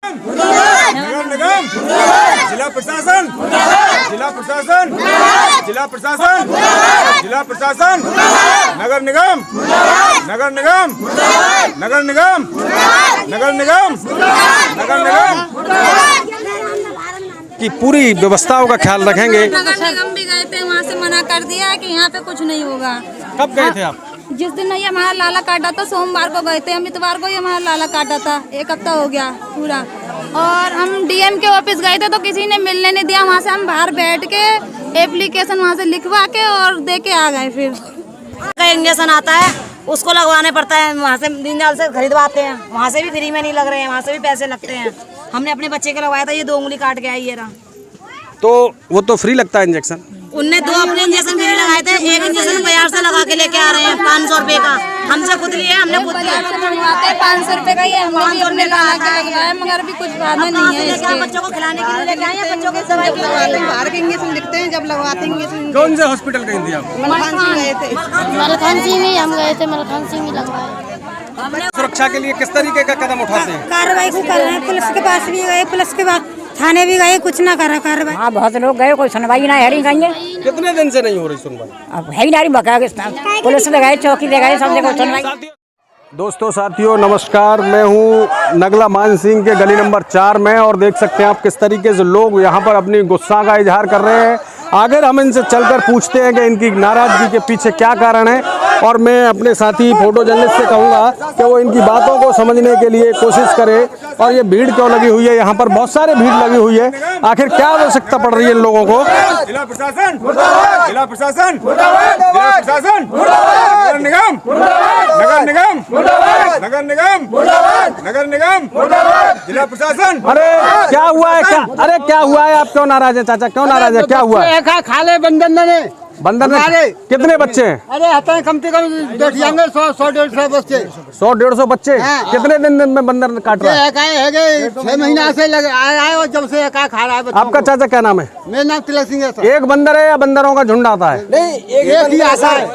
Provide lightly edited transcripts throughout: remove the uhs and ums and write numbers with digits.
नगर निगम, जिला प्रशासन, जिला प्रशासन, जिला प्रशासन, जिला प्रशासन, नगर निगम, नगर निगम, नगर निगम, नगर निगम, नगर निगम की पूरी व्यवस्थाओं का ख्याल रखेंगे। नगर निगम भी गए थे, वहाँ से मना कर दिया है कि यहाँ पे कुछ नहीं होगा। कब गए थे आप? जिस दिन ये हमारा लाला काटा था, सोमवार को गए थे हम, इतवार को ही हमारा लाला काटा था। 1 हफ्ता हो गया पूरा। और हम डीएम के ऑफिस गए थे तो किसी ने मिलने नहीं दिया। वहाँ से हम बाहर बैठ के एप्लीकेशन वहाँ से लिखवा के और दे के आ गए। फिर इंजेक्शन आता है उसको लगवाने पड़ता है, वहाँ से दीनदयाल से खरीदवाते हैं, वहाँ से भी फ्री में नहीं लग रहे हैं, वहाँ से भी पैसे लगते हैं। हमने अपने बच्चे के लगवाया था, ये 2 उंगली काट गया ये रहा। तो वो तो फ्री लगता है इंजेक्शन। उनने 2 अपने इंजेक्शन फ्री लगाए थे, 1 इंजेक्शन बाजार से लगा के लेके आ रहे हैं 500 रुपए का। हमसे खुद लिए, हमने खुद लिया 500 रुपए का, ये हमने भी अपने लाला के लगवाया, मगर अभी कुछ फायदा नहीं है। बच्चों को खिलाने के लिए लेके आए हैं, बच्चों के दवाई बाहर के इंजेक्शन लिखते हैं, जब लगवाते हैं इंजेक्शन। कौन से हॉस्पिटल गई थी आप? मलखान गए थे, मलखान सिंह में हम गए थे, मलखान सिंह में लगवाए। सुरक्षा के लिए किस तरीके का कदम उठाते हैं? कार्रवाई को कर रहे हैं, पुलिस के पास भी गए, पुलिस के बाद थाने भी गए, कुछ ना करा कार्रवाई। हाँ, बहुत लोग गए, कोई सुनवाई ना है कहीं। कितने दिन से नहीं हो रही सुनवाई? अब है ही नारी बका, पुलिस ले गए, चौकी ले गए, सब जगह सुनवाई। दोस्तों साथियों नमस्कार, मैं हूं नगला मान सिंह के गली नंबर 4 में और देख सकते हैं आप किस तरीके से लोग यहां पर अपनी गुस्सा का इजहार कर रहे हैं। आगे हम इनसे चलकर पूछते हैं कि इनकी नाराजगी के पीछे क्या कारण है, और मैं अपने साथी फोटो जर्नलिस्ट से कहूँगा कि वो इनकी बातों को समझने के लिए कोशिश करें। और ये भीड़ क्यों लगी हुई है, यहाँ पर बहुत सारे भीड़ लगी हुई है, आखिर क्या आवश्यकता पड़ रही है इन लोगों को? जिला प्रशासन, जिला प्रशासन, जिला प्रशासन, नगर निगम, नगर निगम, नगर निगम, नगर निगम, जिला प्रशासन। अरे क्या हुआ है, क्या अरे क्या हुआ है? आप क्यों नाराज है चाचा, क्यों नाराज है, क्या हुआ है? खाले बंदर ने कितने बच्चे हैं? अरे आता है कम से कम 100-150 बच्चे। 100-150 बच्चे? कितने दिन में बंदर काट रहा है? 6 महीना से आया है और जब से खा रहा है। आपका चाचा क्या नाम है? मेरा नाम तिलक सिंह है। एक बंदर है या बंदरों का झुंड आता है? नहीं, एक ही आता है।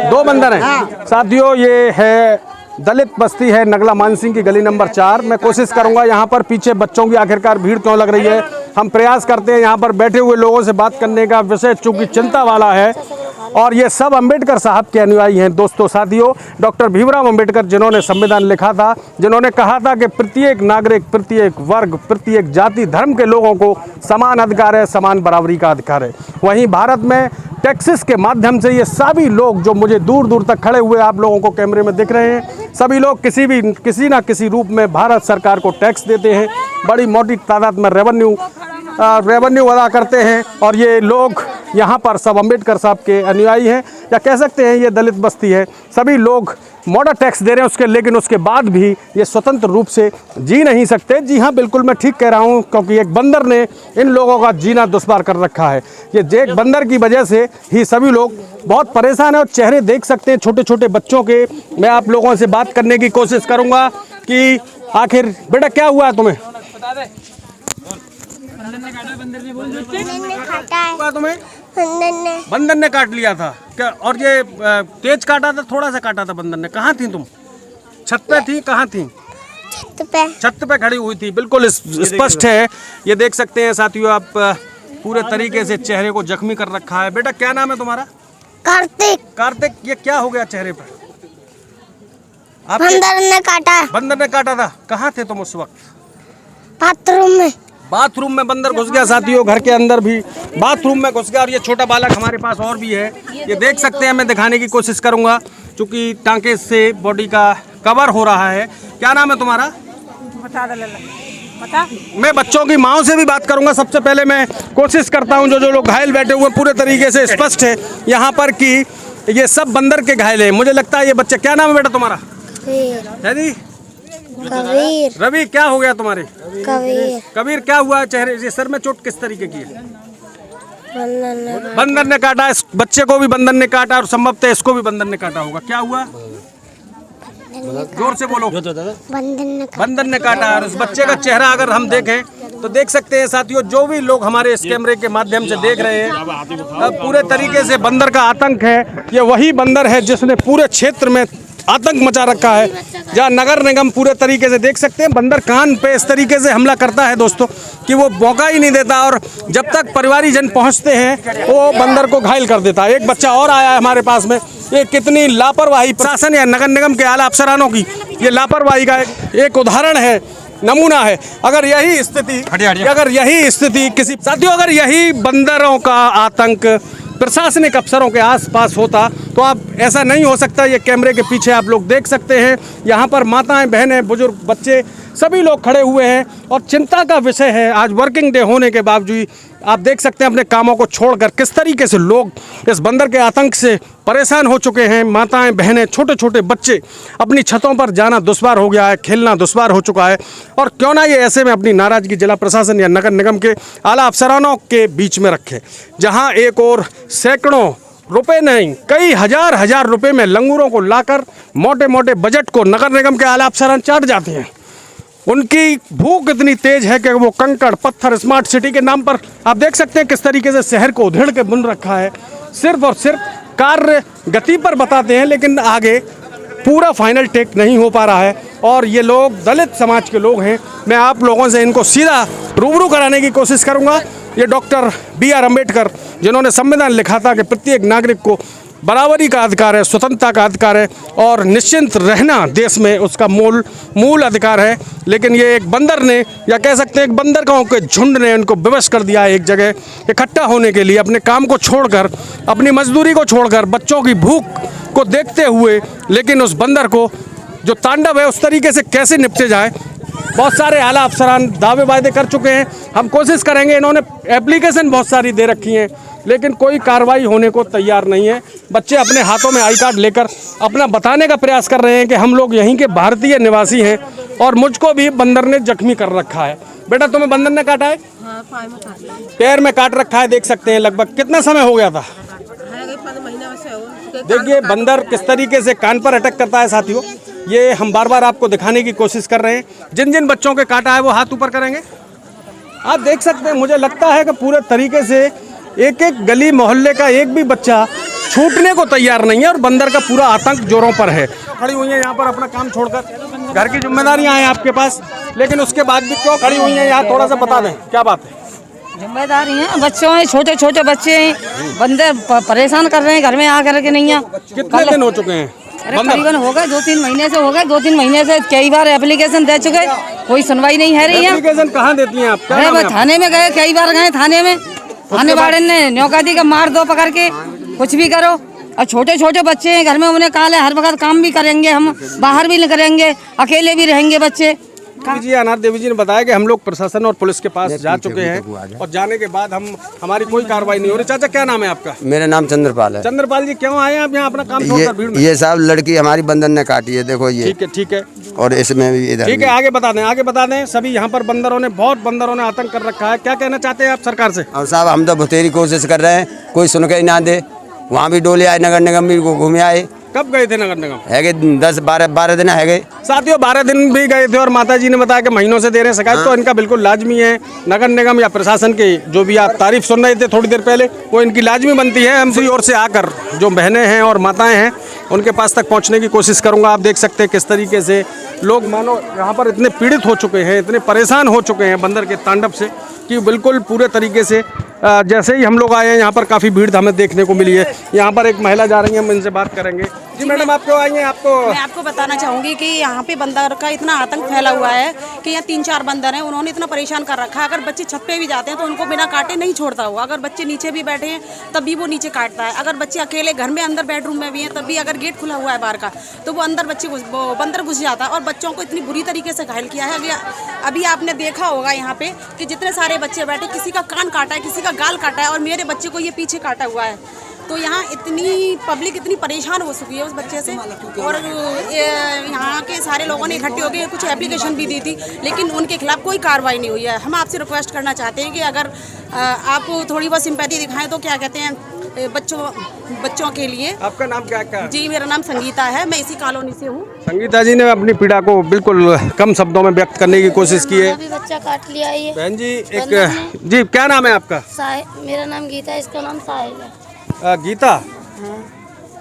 दो बंदर हैं। साथियों ये है दलित बस्ती है नगला मान सिंह की गली नंबर 4। मैं कोशिश करूंगा यहाँ पर पीछे बच्चों की आखिरकार भीड़ क्यों लग रही है, हम प्रयास करते हैं यहाँ पर बैठे हुए लोगों से बात करने का। विषय चूंकि चिंता वाला है और ये सब अंबेडकर साहब के अनुयायी हैं। दोस्तों साथियों, डॉक्टर भीमराव अंबेडकर जिन्होंने संविधान लिखा था, जिन्होंने कहा था कि प्रत्येक नागरिक, प्रत्येक वर्ग, प्रत्येक जाति धर्म के लोगों को समान अधिकार है, समान बराबरी का अधिकार है। वहीं भारत में टैक्सेस के माध्यम से ये सभी लोग जो मुझे दूर दूर तक खड़े हुए आप लोगों को कैमरे में दिख रहे हैं, सभी लोग किसी ना किसी रूप में भारत सरकार को टैक्स देते हैं, बड़ी मोटी तादाद में रेवेन्यू अदा करते हैं। और ये लोग यहाँ पर सब अंबेडकर साहब के अनुयायी हैं, या कह सकते हैं ये दलित बस्ती है। सभी लोग मोटा टैक्स दे रहे हैं उसके, लेकिन उसके बाद भी ये स्वतंत्र रूप से जी नहीं सकते। जी हाँ, बिल्कुल मैं ठीक कह रहा हूँ, क्योंकि एक बंदर ने इन लोगों का जीना दुश्वार कर रखा है। ये एक बंदर की वजह से ही सभी लोग बहुत परेशान हैं और चेहरे देख सकते हैं छोटे छोटे बच्चों के। मैं आप लोगों से बात करने की कोशिश करूँगा कि आखिर बेटा क्या हुआ है तुम्हें? बंदर ने काट लिया था क्या? और ये तेज काटा था, थोड़ा सा काटा था बंदर ने? कहाँ थी तुम? छत पे थी? कहाँ थी? छत पे खड़ी हुई थी। बिल्कुल स्पष्ट है, ये देख सकते हैं साथियों आप, पूरे तरीके से चेहरे को जख्मी कर रखा है। बेटा क्या नाम है तुम्हारा? कार्तिक। कार्तिक, ये क्या हो गया चेहरे पर? बंदर ने काटा। बंदर ने काटा था। कहाँ थे तुम उस वक्त? बाथरूम में। बाथरूम में बंदर घुस गया साथियों, घर के अंदर भी बाथरूम में घुस गया। और ये छोटा बालक हमारे पास और भी है, ये देख सकते हैं। मैं दिखाने की कोशिश करूंगा क्योंकि टांके से बॉडी का कवर हो रहा है। क्या नाम है तुम्हारा? बता। मैं बच्चों की माँओं से भी बात करूंगा। सबसे पहले मैं कोशिश करता हूं, जो लोग घायल बैठे हुए पूरे तरीके से स्पष्ट है यहाँ पर कि ये सब बंदर के घायल है। मुझे लगता है ये बच्चे, क्या नाम है बेटा तुम्हारा? है जी? कबीर। रवि, क्या हो गया तुम्हारे? कबीर। कबीर, क्या हुआ चेहरे, ये सर में चोट किस तरीके की है? बंदर ने काटा। इस बच्चे को भी बंदर ने काटा और संभवतः इसको भी बंदर ने काटा होगा। क्या हुआ? जोर से बोलो। बंदर ने काटा। और उस बच्चे का चेहरा अगर हम देखें तो देख सकते हैं साथियों, जो भी लोग हमारे इस कैमरे के माध्यम से देख रहे हैं, पूरे तरीके से बंदर का आतंक है। ये वही बंदर है जिसने पूरे क्षेत्र में आतंक मचा रखा है। जहाँ नगर निगम पूरे तरीके से देख सकते हैं बंदर कान पे इस तरीके से हमला करता है दोस्तों कि वो मौका ही नहीं देता, और जब तक परिवारीजन पहुँचते हैं वो बंदर को घायल कर देता है। एक बच्चा और आया है हमारे पास में। ये कितनी लापरवाही प्रशासन या नगर निगम के आला अफसरानों की ये लापरवाही का एक उदाहरण है, नमूना है। अगर यही स्थिति किसी साथियों, अगर यही बंदरों का आतंक प्रशासनिक अफसरों के आसपास होता तो आप ऐसा नहीं हो सकता। ये कैमरे के पीछे आप लोग देख सकते हैं, यहाँ पर माताएं, बहनें, बुजुर्ग, बच्चे सभी लोग खड़े हुए हैं और चिंता का विषय है। आज वर्किंग डे होने के बावजूद आप देख सकते हैं अपने कामों को छोड़कर किस तरीके से लोग इस बंदर के आतंक से परेशान हो चुके हैं। माताएं, बहनें, छोटे छोटे बच्चे, अपनी छतों पर जाना दुश्वार हो गया है, खेलना दुश्वार हो चुका है। और क्यों ना ये ऐसे में अपनी नाराज़गी जिला प्रशासन या नगर निगम के आला अफसरानों के बीच में रखे, जहां एक और सैकड़ों रुपए नहीं, कई हजार रुपए में लंगूरों को लाकर मोटे मोटे बजट को नगर निगम के आला अफसरान चाट जाते हैं। उनकी भूख इतनी तेज है कि वो कंकड़ पत्थर स्मार्ट सिटी के नाम पर आप देख सकते हैं किस तरीके से शहर को उधेड़ के बुन रखा है। सिर्फ और सिर्फ कार्य गति पर बताते हैं, लेकिन आगे पूरा फाइनल टेक नहीं हो पा रहा है। और ये लोग दलित समाज के लोग हैं। मैं आप लोगों से इनको सीधा रूबरू कराने की कोशिश करूंगा। ये डॉक्टर B.R. अम्बेडकर, जिन्होंने संविधान लिखा था कि प्रत्येक नागरिक को बराबरी का अधिकार है, स्वतंत्रता का अधिकार है और निश्चिंत रहना देश में उसका मूल अधिकार है। लेकिन ये एक बंदर ने, या कह सकते हैं एक बंदरगाहों के झुंड ने उनको विवश कर दिया है एक जगह इकट्ठा होने के लिए, अपने काम को छोड़कर, अपनी मजदूरी को छोड़कर, बच्चों की भूख को देखते हुए। लेकिन उस बंदर को जो तांडव है उस तरीके से कैसे निपटे जाए। बहुत सारे आला अफसरान दावे वायदे कर चुके हैं, हम कोशिश करेंगे। इन्होंने एप्लीकेशन बहुत सारी दे रखी हैं, लेकिन कोई कार्रवाई होने को तैयार नहीं है। बच्चे अपने हाथों में आई कार्ड लेकर अपना बताने का प्रयास कर रहे हैं कि हम लोग यहीं के भारतीय निवासी हैं और मुझको भी बंदर ने जख्मी कर रखा है। बेटा तुम्हें बंदर ने काटा है? हाँ, पैर में काट रखा है, देख सकते हैं। लगभग कितना समय हो गया था? देखिए बंदर किस तरीके से कान पर अटैक करता है साथियों, ये हम बार बार आपको दिखाने की कोशिश कर रहे हैं। जिन जिन बच्चों के काटा है वो हाथ ऊपर करेंगे। आप देख सकते हैं, मुझे लगता है कि पूरे तरीके से एक एक गली मोहल्ले का एक भी बच्चा छूटने को तैयार नहीं है और बंदर का पूरा आतंक जोरों पर है। खड़ी हुई है यहाँ पर अपना काम छोड़कर, घर की जिम्मेदारियाँ हैं आपके पास, लेकिन उसके बाद भी क्यों खड़ी हुई हैं यहाँ, थोड़ा सा बता दें क्या बात है? जिम्मेदारी है, बच्चों हैं, छोटे छोटे बच्चे हैं, बंदर परेशान कर रहे हैं घर में आकर के। नहीं है कितने दिन हो चुके हैं? करीबन हो गए 2-3 महीने से हो गए। 2-3 महीने से कई बार एप्लीकेशन दे चुके, कोई सुनवाई नहीं है रही है। एप्लीकेशन कहाँ देती हैं आप? अरे थाने में गए, कई बार गए थाने में, थाने वाले ने न्योका दी का मार दो पकड़ के, कुछ भी करो। और छोटे छोटे बच्चे हैं घर में, उन्हें कहा है हर वक्त काम भी करेंगे, हम बाहर भी करेंगे, अकेले भी रहेंगे बच्चे। जी अनाथ देवी जी ने बताया कि हम लोग प्रशासन और पुलिस के पास जा चुके हैं और जाने के बाद हमारी कोई कार्रवाई नहीं हो रही। चाचा क्या नाम है आपका? मेरा नाम चंद्रपाल है। चंद्रपाल जी क्यों आए आप यहाँ अपना काम छोड़कर भीड़ में? ये साहब लड़की हमारी बंदर ने काटी है, देखो ये। ठीक है और इसमें भी इधर ठीक है, आगे बता दें। सभी यहाँ पर बहुत बंदरों ने आतंक कर रखा है। क्या कहना चाहते हैं आप सरकार से? और साहब हम तो बतेरी कोशिश कर रहे हैं, कोई सुन के ही ना दे। वहाँ भी डोले आए, नगर निगम भी घूमे आए। कब गए थे नगर निगम? है गए 10-12 दिन है गए साथियों, 12 दिन भी गए थे और माता जी ने बताया कि महीनों से दे रहे हैं शिकायत। तो इनका बिल्कुल लाजमी है, नगर निगम या प्रशासन के जो भी आप तारीफ सुन रहे थे थोड़ी देर पहले, वो इनकी लाजमी बनती है। हम दूसरी ओर से आकर जो बहनें हैं और माताएं हैं उनके पास तक पहुंचने की कोशिश करूंगा। आप देख सकते हैं किस तरीके से लोग मानो यहाँ पर इतने पीड़ित हो चुके हैं, इतने परेशान हो चुके हैं बंदर के तांडव से कि बिल्कुल पूरे तरीके से जैसे ही हम लोग आए हैं यहाँ पर काफ़ी भीड़ हमें देखने को मिली है। यहाँ पर एक महिला जा रही है, हम इनसे बात करेंगे। जी मैडम, आप क्यों आई हैं? मैं आपको बताना चाहूँगी कि यहाँ पे बंदर का इतना आतंक फैला हुआ है कि यहाँ 3-4 बंदर हैं, उन्होंने इतना परेशान कर रखा है। अगर बच्चे छत पे भी जाते हैं तो उनको बिना काटे नहीं छोड़ता हुआ। अगर बच्चे नीचे भी बैठे हैं तब भी वो नीचे काटता है। अगर बच्चे अकेले घर में अंदर बेडरूम में भी हैं तब भी अगर गेट खुला हुआ है बाहर का तो वो अंदर बंदर घुस जाता है और बच्चों को इतनी बुरी तरीके से घायल किया है। अभी आपने देखा होगा यहाँ पे कि जितने सारे बच्चे बैठे, किसी का कान काटा है, किसी का गाल काटा है और मेरे बच्चे को ये पीछे काटा हुआ है। तो यहाँ इतनी पब्लिक इतनी परेशान हो चुकी है उस बच्चे से। और यहाँ के सारे लोगों ने इकट्ठे होकर कुछ एप्लीकेशन भी दी थी, लेकिन उनके खिलाफ कोई कार्रवाई नहीं हुई है। हम आपसे रिक्वेस्ट करना चाहते हैं कि अगर आप थोड़ी बहुत सिंपैथी दिखाएं तो क्या कहते हैं बच्चों के लिए। आपका नाम क्या है? जी मेरा नाम संगीता है, मैं इसी कॉलोनी से हूँ। संगीता जी ने अपनी पीड़ा को बिल्कुल कम शब्दों में व्यक्त करने की कोशिश की है। अभी बच्चा काट लिया है बहन जी। जी क्या नाम है आपका? मेरा नाम गीता है, इसका नाम साहिल है। गीता,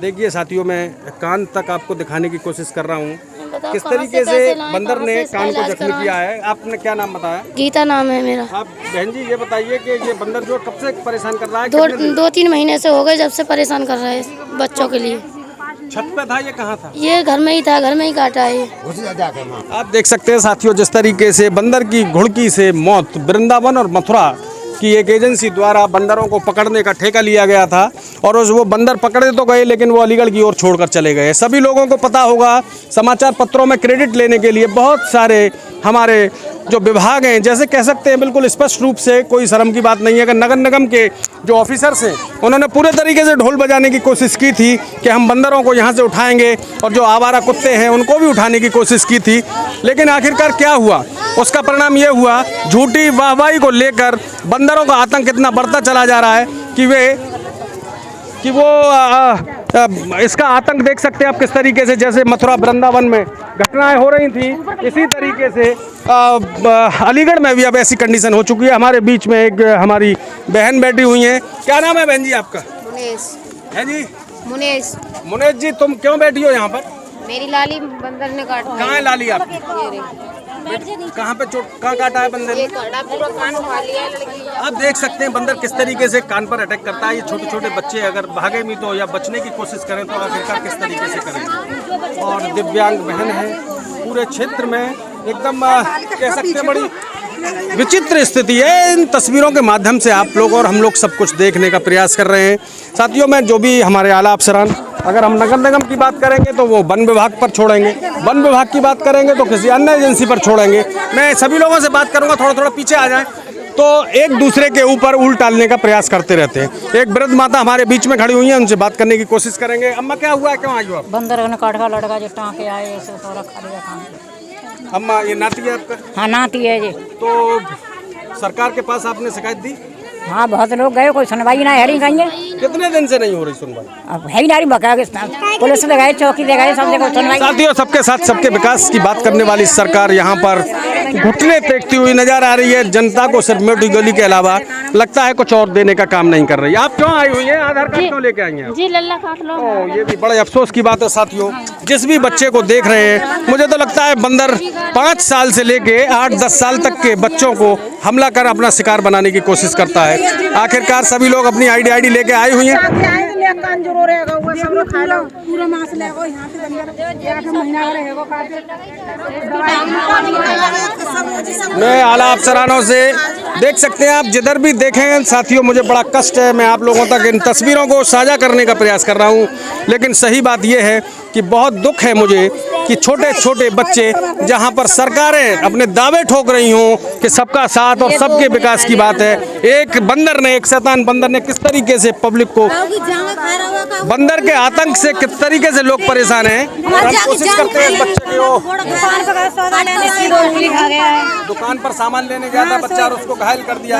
देखिए साथियों, मैं कान तक आपको दिखाने की कोशिश कर रहा हूँ बताओ किस कहाँ तरीके से पैसे लाएं, बंदर कहाँ ने से इसका कान को इलाज जख्मी कराएं? किया है। आपने क्या नाम बताया? गीता नाम है मेरा। आप बहन जी ये बताइए कि ये बंदर जो कब से परेशान कर रहा है? कितने दिन? 2-3 महीने से हो गए जब से परेशान कर रहे हैं बच्चों के लिए। छत पे था, ये कहाँ था? ये घर में ही था, घर में ही काटा है ये। आप देख सकते हैं साथियों, जिस तरीके से बंदर की घुड़की से मौत, वृंदावन और मथुरा की एक एजेंसी द्वारा बंदरों को पकड़ने का ठेका लिया गया था और वो बंदर पकड़े तो गए लेकिन वो अलीगढ़ की ओर छोड़कर चले गए। सभी लोगों को पता होगा, समाचार पत्रों में क्रेडिट लेने के लिए बहुत सारे हमारे जो विभाग हैं, जैसे कह सकते हैं बिल्कुल स्पष्ट रूप से, कोई शर्म की बात नहीं है कि नगर निगम के जो ऑफिसर्स हैं उन्होंने पूरे तरीके से ढोल बजाने की कोशिश की थी कि हम बंदरों को यहाँ से उठाएंगे और जो आवारा कुत्ते हैं उनको भी उठाने की कोशिश की थी। लेकिन आखिरकार क्या हुआ, उसका परिणाम ये हुआ, झूठी वाहवाही को लेकर बंदरों का आतंक इतना बढ़ता चला जा रहा है कि वो इसका आतंक देख सकते हैं आप किस तरीके से, जैसे मथुरा वृंदावन में घटनाएं हो रही थी, इसी तरीके से अलीगढ़ में भी अब ऐसी कंडीशन हो चुकी है। हमारे बीच में एक हमारी बहन बैठी हुई हैं। क्या नाम है बहन जी आपका? मुनेश। है जी? मुनेश। मुनेश जी, तुम क्यों बैठी हो यहाँ पर? मेरी लाली बंदर ने काटा। कहाँ है लाली आपकी? कहाँ पे चोट, कहाँ काटा है बंदर ने? पूरा कान उठा लिया है लड़की। आप देख सकते हैं बंदर किस तरीके से कान पर अटैक करता है। ये छोटे छोटे बच्चे अगर भागे भी तो या बचने की कोशिश करें तो आखिरकार किस तरीके से करेंगे। और दिव्यांग बहन है, पूरे क्षेत्र में एकदम कह सकते हैं बड़ी विचित्र स्थिति है। इन तस्वीरों के माध्यम से आप लोग और हम लोग सब कुछ देखने का प्रयास कर रहे हैं। साथियों में जो भी हमारे आला अफसरान, अगर हम नगर निगम की बात करेंगे तो वो वन विभाग पर छोड़ेंगे, वन विभाग की बात करेंगे तो किसी अन्य एजेंसी पर छोड़ेंगे। मैं सभी लोगों से बात करूंगा, थोड़ा थोड़ा पीछे आ जाएं, तो एक दूसरे के ऊपर उल्ट टालने का प्रयास करते रहते हैं। एक वृद्ध माता हमारे बीच में खड़ी हुई है, उनसे बात करने की कोशिश करेंगे। अम्मा क्या हुआ, क्यों आई हो आप? बंदर ने काट का लड़का जो टाँके आए ऐसे थोड़ा खा लिया खाने। अम्मा ये नाती है आपका? हाँ नाती है जी। तो सरकार के पास आपने शिकायत दी? हाँ बहुत लोग गए, कोई सुनवाई ना है कहीं। कितने दिन से नहीं हो रही सुनवाई? अब है ही नारी बका पुलिस लगाए, चौकी लगाए, सब जगह सुनवाई। साथियों, सबके साथ सबके विकास की बात करने वाली सरकार यहाँ पर घुटने टेकती हुई नजर आ रही है। जनता को सिर्फ मेटी गली के अलावा लगता है कुछ और देने का काम नहीं कर रही। आप क्यों आई हुई हैं? आधार कार्ड क्यों लेके आई हैं? जी लल्ला काट लो। ये भी बड़े अफसोस की बात है साथियों। जिस भी बच्चे को देख रहे हैं, मुझे तो लगता है बंदर 5 साल से लेके 8-10 साल तक के बच्चों को हमला कर अपना शिकार बनाने की कोशिश करता है। आखिरकार सभी लोग अपनी आईडी लेके आई हुई हैं। मैं आला अफसरानों से देख सकते हैं आप, जिधर भी देखें साथियों, मुझे बड़ा कष्ट है। मैं आप लोगों तक इन तस्वीरों को साझा करने का प्रयास कर रहा हूं, लेकिन सही बात यह है कि बहुत दुख है मुझे कि छोटे छोटे बच्चे, जहां पर सरकारें अपने दावे ठोक रही हों कि सबका साथ और सबके विकास की बात है, एक बंदर ने, एक शैतान बंदर ने किस तरीके से पब्लिक को, बंदर के आतंक से किस तरीके से लोग परेशान हैं। हम कोशिश करते हैं बच्चे को, दुकान पर सामान लेने गया था बच्चा और उसको घायल कर दिया।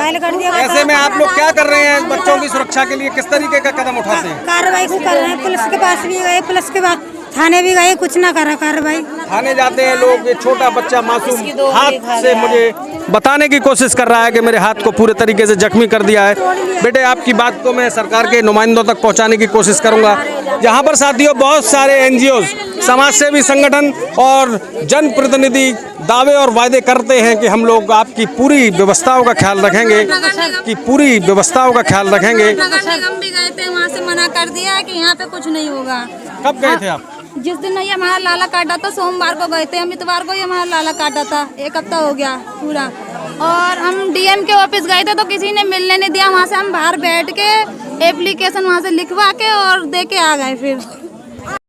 ऐसे में आप लोग क्या कर रहे हैं बच्चों की सुरक्षा के लिए, किस तरीके का कदम उठाते हैं? कार्रवाई कर रहे हैं, पुलिस के पास भी गए, पुलिस के बाद थाने भी गए, कुछ ना करा कार्रवाई। थाने जाते हैं लोग, ये छोटा बच्चा मासूम हाथ से मुझे बताने की कोशिश कर रहा है कि मेरे हाथ को पूरे तरीके से जख्मी कर दिया है। बेटे, आपकी बात को मैं सरकार के नुमाइंदों तक पहुंचाने की कोशिश करूंगा। यहाँ पर साथियों बहुत सारे NGOs, समाज सेवी संगठन और जनप्रतिनिधि दावे और वायदे करते हैं कि हम लोग आपकी पूरी व्यवस्थाओं का ख्याल रखेंगे, कि पूरी व्यवस्थाओं का ख्याल रखेंगे। हम भी गए थे, वहाँ से मना कर दिया है कि यहाँ पे कुछ नहीं होगा। कब गए थे आप? जिस दिन ये हमारा लाला काटा था, सोमवार को गए थे हम, इतवार को ये हमारा लाला काटा था। 1 हफ्ता हो गया पूरा। और हम DM के ऑफिस गए थे तो किसी ने मिलने नहीं दिया। वहाँ से हम बाहर बैठ के एप्लीकेशन वहाँ से लिखवा के और दे के आ गए। फिर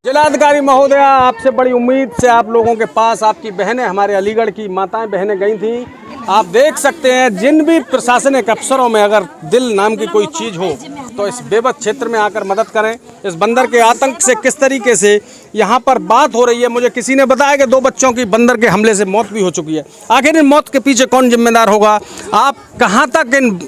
जिलाधिकारी महोदया, आपसे बड़ी उम्मीद से आप लोगों के पास आपकी बहनें, हमारे अलीगढ़ की माताएं बहनें गई थी। आप देख सकते हैं, जिन भी प्रशासनिक अफसरों में अगर दिल नाम की कोई चीज़ हो तो इस बेबस क्षेत्र में आकर मदद करें। इस बंदर के आतंक से किस तरीके से यहाँ पर बात हो रही है, मुझे किसी ने बताया कि 2 बच्चों की बंदर के हमले से मौत भी हो चुकी है। आखिर इन मौत के पीछे कौन जिम्मेदार होगा? आप कहाँ तक इन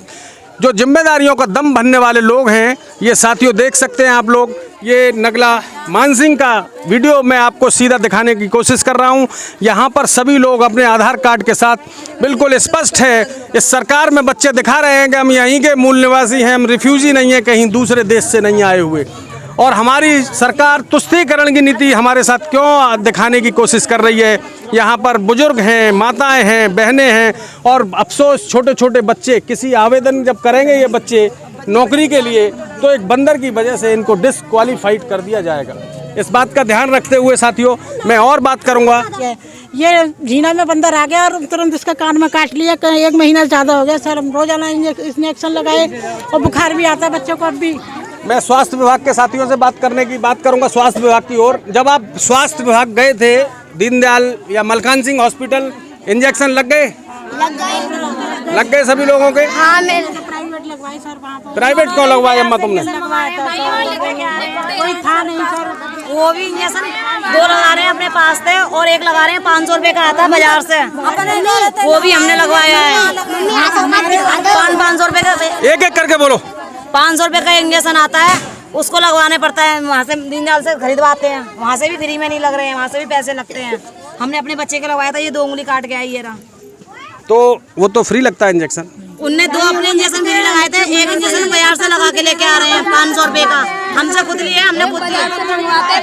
जो जिम्मेदारियों का दम भरने वाले लोग हैं, ये साथियों देख सकते हैं आप लोग। ये नगला मानसिंह का वीडियो मैं आपको सीधा दिखाने की कोशिश कर रहा हूं। यहाँ पर सभी लोग अपने आधार कार्ड के साथ, बिल्कुल स्पष्ट है, इस सरकार में बच्चे दिखा रहे हैं कि हम यहीं के मूल निवासी हैं, हम रिफ्यूजी नहीं हैं, कहीं दूसरे देश से नहीं आए हुए। और हमारी सरकार तुष्टीकरण की नीति हमारे साथ क्यों दिखाने की कोशिश कर रही है। यहाँ पर बुजुर्ग हैं, माताएं हैं, बहनें हैं और अफसोस छोटे छोटे बच्चे। किसी आवेदन जब करेंगे ये बच्चे नौकरी के लिए तो एक बंदर की वजह से इनको डिस्क्वालीफाइड कर दिया जाएगा। इस बात का ध्यान रखते हुए साथियों मैं और बात करूंगा। ये झीना में बंदर आ गया और तुरंत इसका कान में काट लिया। 1 महीना ज़्यादा हो गया सर, हम रोजाना इंजेक्शन लगाए और बुखार भी आता है बच्चों को। अब भी मैं स्वास्थ्य विभाग के साथियों से बात करूंगा स्वास्थ्य विभाग की ओर। जब आप स्वास्थ्य विभाग गए थे दीनदयाल या मलखान सिंह हॉस्पिटल, इंजेक्शन लग गए सभी लोगों के? हाँ मेरे प्राइवेट लगवाए सर, वहाँ पर प्राइवेट क्यों लगवाए अम्मा तुमने? कोई था नहीं सर। वो भी इंजेक्शन 2 लगा रहे हैं अपने पास से और 1 लगा रहे हैं 500 रुपए का आता बाजार से, वो भी हमने लगवाया है। 500 रुपए का एक करके बोलो। 500 रुपए का इंजेक्शन आता है, उसको लगवाने पड़ता है। वहाँ से दीनदयाल से खरीदवाते हैं, वहाँ से भी फ्री में नहीं लग रहे हैं, वहाँ से भी पैसे लगते हैं। हमने अपने बच्चे के लगवाया था, ये 2 उंगली काट के आई ये रहा। तो वो तो फ्री लगता है इंजेक्शन। उनने 2 अपने इंजेक्शन फ्री लगाए थे, 1 इंजेक्शन बाजार से लगा के लेके आ रहे हैं 500 रुपए का। हमसे खुद लिए, हमने खुद लिया।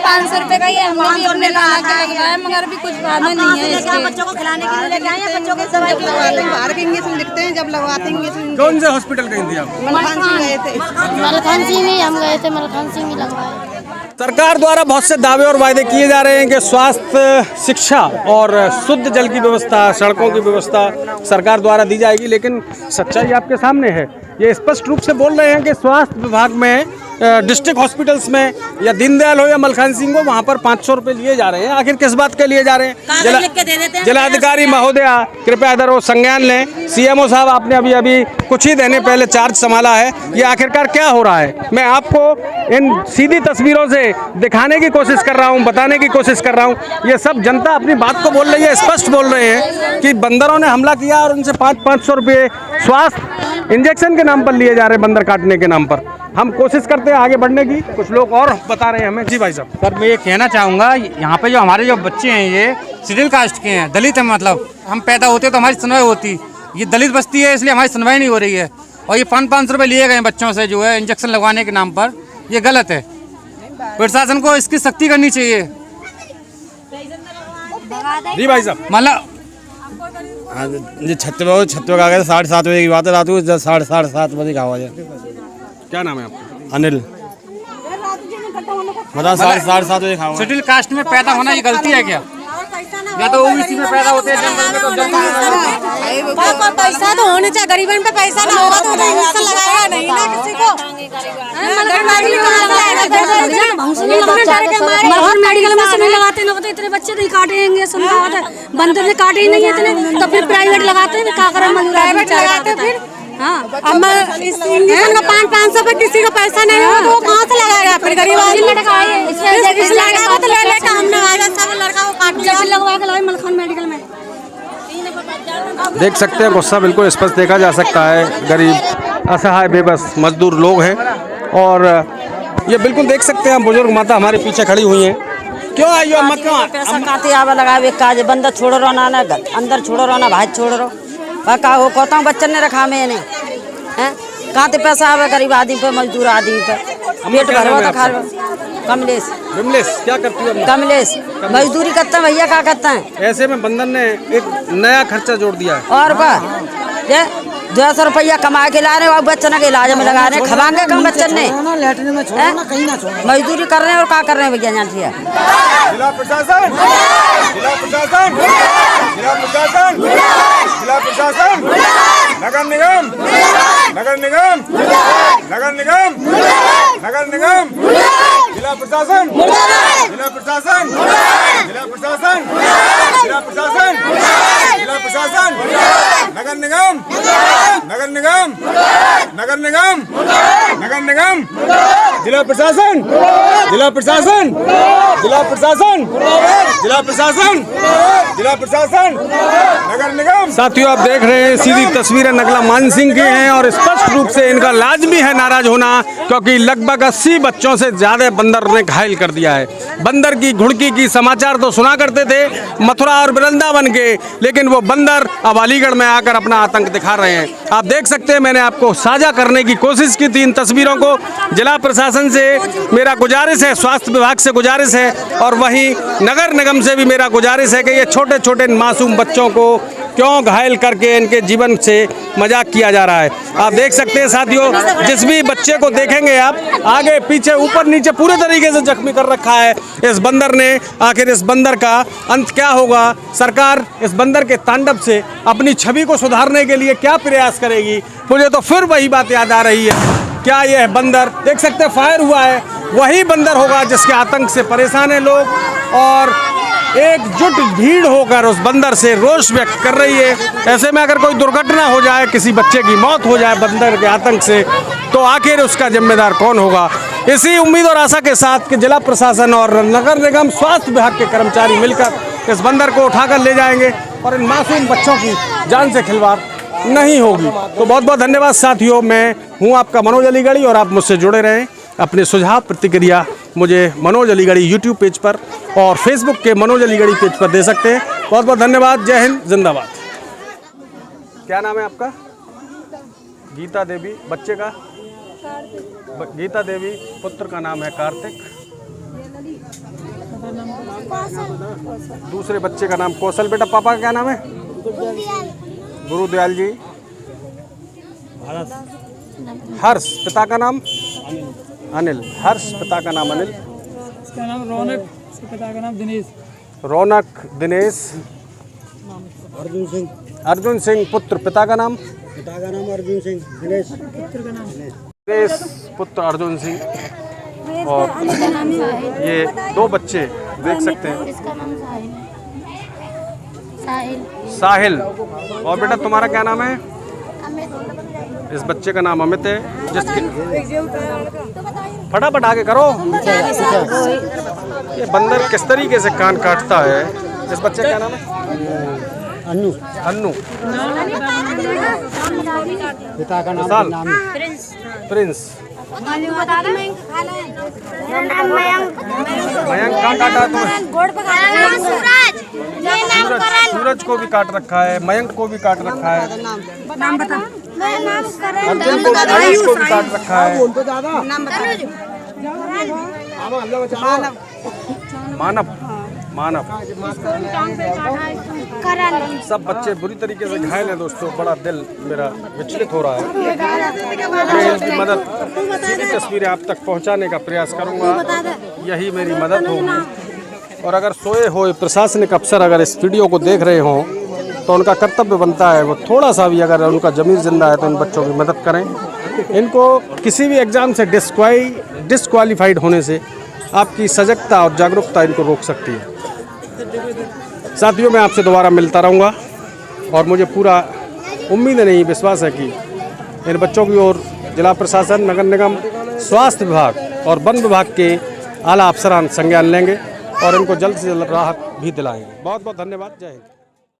500 रुपए का ये हमने भी अपने लगा के लगवाया, मगर अभी कुछ फायदा नहीं है इसके। बच्चों को खिलाने के लिए लेके आए हैं, बच्चों की दवाई बाहर के इंजेक्शन लिखते हैं, जब लगवाते हैं इंजेक्शन। कौन से हॉस्पिटल गई थी आप? मलखान सिंह में हम गए थे, मलखान सिंह में लगवाए। सरकार द्वारा बहुत से दावे और वायदे किए जा रहे हैं कि स्वास्थ्य, शिक्षा और शुद्ध जल की व्यवस्था, सड़कों की व्यवस्था सरकार द्वारा दी जाएगी, लेकिन सच्चाई आपके सामने है। ये स्पष्ट रूप से बोल रहे हैं कि स्वास्थ्य विभाग में, डिस्ट्रिक्ट हॉस्पिटल्स में या दीनदयाल हो या मलखान सिंह हो, वहाँ पर 500 रुपये लिए जा रहे हैं। आखिर किस बात के लिए जा रहे हैं? जिलाधिकारी महोदया कृपया इधर वो संज्ञान लें। सीएमओ साहब आपने अभी कुछ ही देने पहले चार्ज संभाला है, ये आखिरकार क्या हो रहा है? मैं आपको इन सीधी तस्वीरों से दिखाने की कोशिश कर रहा हूँ, बताने की कोशिश कर रहा हूँ। ये सब जनता अपनी बात को बोल रही है, स्पष्ट बोल रहे हैं कि बंदरों ने हमला किया और उनसे 500 रुपये स्वास्थ्य इंजेक्शन के नाम पर लिए जा रहे हैं, बंदर काटने के नाम पर। हम कोशिश करते हैं आगे बढ़ने की, कुछ लोग और बता रहे हैं हमें। जी भाई साहब। सर मैं ये कहना चाहूँगा, यहाँ पे जो हमारे जो बच्चे हैं ये शेड्यूल कास्ट के हैं, दलित हैं। मतलब हम पैदा होते तो हमारी सुनवाई होती, ये दलित बस्ती है इसलिए हमारी सुनवाई नहीं हो रही है। और ये 500 रुपये लिए गए हैं बच्चों से जो है इंजेक्शन लगवाने के नाम पर, ये गलत है। प्रशासन को इसकी सख्ती करनी चाहिए। जी भाई साहब। मतलब छत पे आ गए 7:30 बजे की बात है, रात को 7:30 बजे का आवाज है। क्या नाम है आपका? अनिल। मतलब 7:30 बजे खाओ। शेड्यूल कास्ट में पैदा होना ये गलती है क्या? या तो ओबीसी में पैदा होते हैं जंगल में, तो जंगल पैसा तो होने चाहिए, गरीबन पे पैसा ना होगा तो इंजेक्शन लगाएगा नहीं ना किसी को। मेडिकल में नहीं लगाते लोग, तो इतने बच्चे नहीं काटेंगे। बंदर ने काटे ही नहीं इतने, तो फिर प्राइवेट लगाते हैं। क्या करें, प्राइवेट लगाते फिर। हाँ, अब इंजेक्शन का 500 पे किसी को पैसा नहीं होगा तो वो कहाँ से लगाएगा? फिर गरीब आदमी लगाएगा तो ले लेकर हम लगाएगा, सब लड़का को काट लगवा के लगाए मलखान मेडिकल में। देख सकते हैं गुस्सा बिल्कुल स्पष्ट देखा जा सकता है। गरीब, असहाय, बेबस मजदूर लोग हैं और ये बिल्कुल देख सकते हैं। बुजुर्ग माता हमारे पीछे खड़ी हुई हैं। क्यों आई हो अम्मा? क्यों पैसा काटे आवा लगावे काज बंदा छोड़ रहा ना अंदर छोड़ रहा ना भाई छोड़ रहा का हो कहता हूँ बच्चन ने रखा मैंने हैं कहाँ ते पैसा आवे गरीब आदमी पे, मजदूर आदमी पे, पेट भरवा तो खा। कमलेश। विमलेश क्या करती है? कमलेश मजदूरी करते हैं भैया, क्या करते हैं? ऐसे में बंधन ने एक नया खर्चा जोड़ दिया है। और ये 200 रुपया कमा के ला रहे और बच्चन के इलाज में लगा रहे हैं। खवाएंगे कम बच्चन ने, मजदूरी कर रहे हैं और क्या कर रहे हैं भैया? जानती है जिला प्रशासन, जिला प्रशासन, जिला प्रशासन, जिला प्रशासन, नगर निगम, नगर निगम, नगर निगम, नगर निगम, जिला प्रशासन, जिला प्रशासन, जिला प्रशासन, जिला प्रशासन, जिला प्रशासन, नगर निगम, नगर निगम, नगर निगम, नगर निगम, जिला प्रशासन, जिला प्रशासन, जिला प्रशासन, जिला प्रशासन, जिला प्रशासन, नगर निगम। साथियों आप देख रहे हैं सीधी तस्वीरें नगला मानसिंह की हैं और स्पष्ट रूप से इनका लाजमी है नाराज होना, क्योंकि लगभग 80 बच्चों से ज्यादा बंदर ने घायल कर दिया है। बंदर की घुड़की की समाचार तो सुना करते थे मथुरा और वृंदावन के, लेकिन वो बंदर अब अलीगढ़ में आकर अपना आतंक दिखा रहे हैं। आप देख सकते हैं मैंने आपको साझा करने की कोशिश की थी इन तस्वीरों को। जिला प्रशासन से मेरा गुजारिश है, स्वास्थ्य विभाग से गुजारिश है और वहीं नगर निगम से भी मेरा गुजारिश है कि ये छोटे छोटे मासूम बच्चों को क्यों घायल करके इनके जीवन से मजाक किया जा रहा है। आप देख सकते हैं साथियों, जिस भी बच्चे को देखेंगे आप आगे पीछे ऊपर नीचे पूरे तरीके से जख्मी कर रखा है इस बंदर ने। आखिर इस बंदर का अंत क्या होगा? सरकार इस बंदर के तांडव से अपनी छवि को सुधारने के लिए क्या प्रयास करेगी? मुझे तो फिर वही बात याद आ रही है। क्या यह बंदर, देख सकते हैं फायर हुआ है, वही बंदर होगा जिसके आतंक से परेशान है लोग और एकजुट भीड़ होकर उस बंदर से रोष व्यक्त कर रही है। ऐसे में अगर कोई दुर्घटना हो जाए, किसी बच्चे की मौत हो जाए बंदर के आतंक से, तो आखिर उसका जिम्मेदार कौन होगा? इसी उम्मीद और आशा के साथ कि जिला प्रशासन और नगर निगम स्वास्थ्य विभाग के कर्मचारी मिलकर इस बंदर को उठाकर ले जाएंगे और इन मासूम बच्चों की जान से खिलवाड़ नहीं होगी। तो बहुत बहुत धन्यवाद साथियों। मैं हूँ आपका मनोज अलीगढ़ी और आप मुझसे जुड़े रहें। अपने सुझाव प्रतिक्रिया मुझे मनोज अलीगढ़ी यूट्यूब पेज पर और फेसबुक के मनोज अलीगढ़ी पेज पर दे सकते हैं। बहुत बहुत धन्यवाद। जय हिंद, जिंदाबाद। क्या नाम है आपका? गीता देवी। बच्चे का? गीता देवी। पुत्र का नाम है कार्तिक। दूसरे बच्चे का नाम कौशल। बेटा पापा का क्या नाम है? गुरुदयाल जी। हर्ष। पिता का नाम? अनिल। हर्ष पिता का नाम अनिल। इसका नाम रौनक, पिता का नाम दिनेश। रौनक, दिनेश। अर्जुन सिंह। अर्जुन सिंह पुत्र। पिता का नाम? पिता का नाम अर्जुन सिंह। दिनेश पुत्र का नाम दिनेश पुत्र अर्जुन सिंह। और ये दो बच्चे देख सकते हैं। इसका नाम साहिल। साहिल। और बेटा तुम्हारा क्या नाम है? इस बच्चे का नाम अमित है। जिसके फटाफट आगे करो। ये बंदर किस तरीके से कान काटता है। इस बच्चे का क्या नाम है? अन्नू। अन्नू। पिता का नाम प्रिंस। मयंक कहाँ काटा तुम्हें? सूरज को भी काट रखा है, मयंक को भी काट रखा है, अर्जुन को, आयुष को भी काट रखा है। मानव। मानव। सब बच्चे बुरी तरीके से घायल हैं दोस्तों। बड़ा दिल मेरा विचलित हो रहा है। मैं इनकी मदद, सीधी तस्वीरें आप तक पहुंचाने का प्रयास करूंगा। यही मेरी मदद होगी। और अगर सोए हुए प्रशासनिक अफसर अगर इस वीडियो को देख रहे हों तो उनका कर्तव्य बनता है वो थोड़ा सा भी अगर उनका ज़मीर जिंदा है तो इन बच्चों की मदद करें। इनको किसी भी एग्ज़ाम से डिस्क्वालीफाइड होने से आपकी सजगता और जागरूकता इनको रोक सकती है। साथियों मैं आपसे दोबारा मिलता रहूँगा और मुझे पूरा उम्मीद नहीं, विश्वास है कि इन बच्चों की ओर जिला प्रशासन, नगर निगम, स्वास्थ्य विभाग और वन विभाग के आला अफसरान संज्ञान लेंगे और इनको जल्द से जल्द राहत भी दिलाएंगे। बहुत बहुत धन्यवाद। जय हिंद।